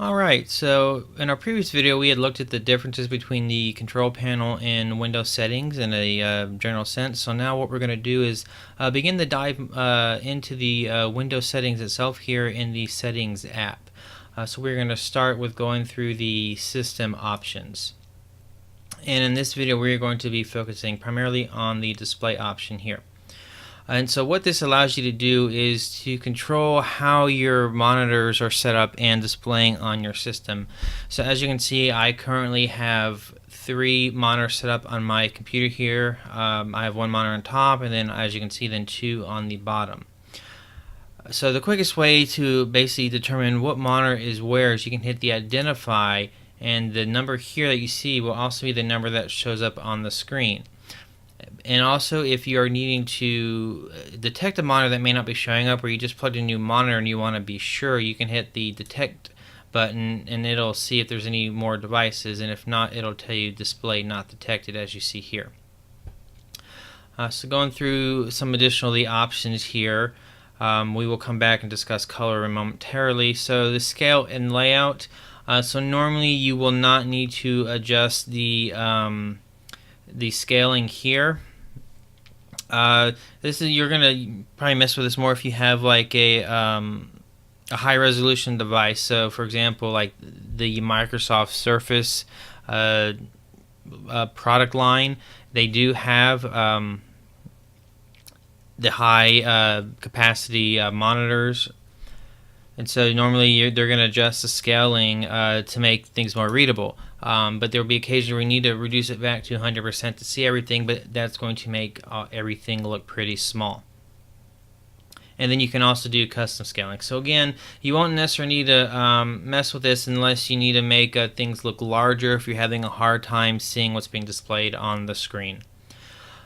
Alright, so in our previous video we had looked at the differences between the control panel and Windows settings in a general sense. So now what we're going to do is begin to dive into the Windows settings itself here in the Settings app. So we're going to start with going through the system options. And in this video we're going to be focusing primarily on the display option here. And so what this allows you to do is to control how your monitors are set up and displaying on your system. So as you can see, I currently have 3 monitors set up on my computer here. I have 1 monitor on top, and then as you can see, then 2 on the bottom. So the quickest way to basically determine what monitor is where is you can hit the identify, and the number here that you see will also be the number that shows up on the screen. And also, if you are needing to detect a monitor that may not be showing up, or you just plugged in a new monitor and you want to be sure, you can hit the detect button and it'll see if there's any more devices, and if not, it'll tell you display not detected, as you see here. So going through some additional of the options here, we will come back and discuss color momentarily. So the scale and layout, so normally you will not need to adjust the scaling here. You're gonna probably mess with this more if you have like a high resolution device. So for example, like the Microsoft Surface product line, they do have the high capacity monitors. And so normally they're going to adjust the scaling to make things more readable. But there will be occasions where we need to reduce it back to 100% to see everything, but that's going to make everything look pretty small. And then you can also do custom scaling. So again, you won't necessarily need to mess with this unless you need to make things look larger if you're having a hard time seeing what's being displayed on the screen.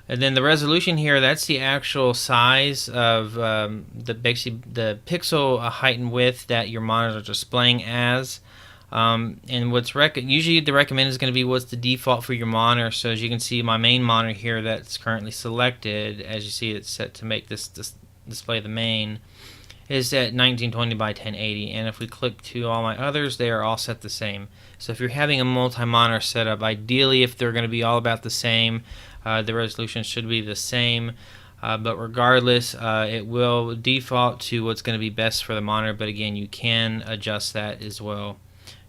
And then the resolution here, that's the actual size of basically the pixel height and width that your monitors are displaying as. And what's usually the recommended is going to be what's the default for your monitor. So as you can see, my main monitor here that's currently selected, as you see it's set to make this display the main, is at 1920 by 1080. And if we click to all my others, they are all set the same. So if you're having a multi-monitor setup, ideally if they're going to be all about the same, the resolution should be the same, but regardless, it will default to what's going to be best for the monitor. But again, you can adjust that as well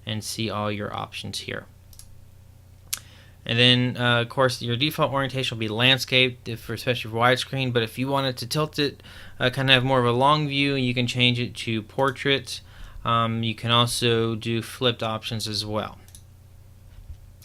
and see all your options here. And then, of course, your default orientation will be landscape, especially for widescreen. But if you wanted to tilt it, kind of have more of a long view, you can change it to portrait. You can also do flipped options as well.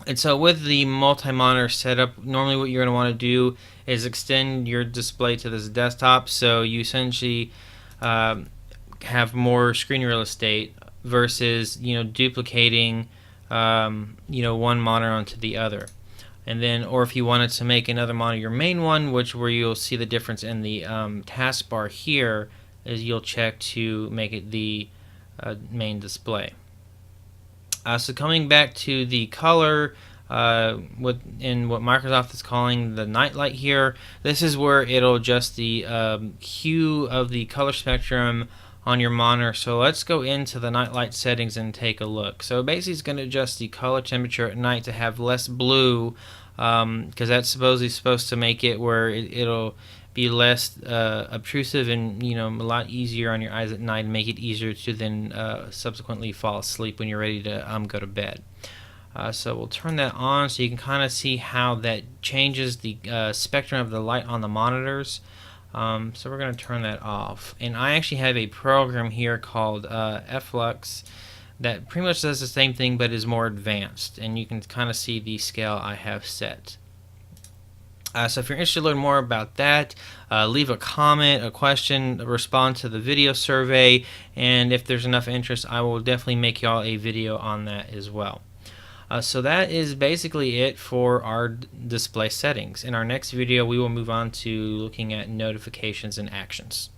And so with the multi-monitor setup, normally what you're going to want to do is extend your display to this desktop, so you essentially have more screen real estate versus duplicating one monitor onto the other. And then, or if you wanted to make another monitor your main one, where you'll see the difference in the taskbar here, is you'll check to make it the main display. So coming back to the color, in what Microsoft is calling the Nightlight here, this is where it'll adjust the hue of the color spectrum on your monitor. So let's go into the Nightlight settings and take a look. So basically it's going to adjust the color temperature at night to have less blue, because that's supposed to make it where it'll be less obtrusive and a lot easier on your eyes at night, and make it easier to then subsequently fall asleep when you're ready to go to bed. So we'll turn that on so you can kind of see how that changes the spectrum of the light on the monitors. So we're going to turn that off, and I actually have a program here called Flux that pretty much does the same thing but is more advanced, and you can kind of see the scale I have set. So if you're interested to learn more about that, leave a comment, a question, respond to the video survey, and if there's enough interest, I will definitely make y'all a video on that as well. So that is basically it for our display settings. In our next video, we will move on to looking at notifications and actions.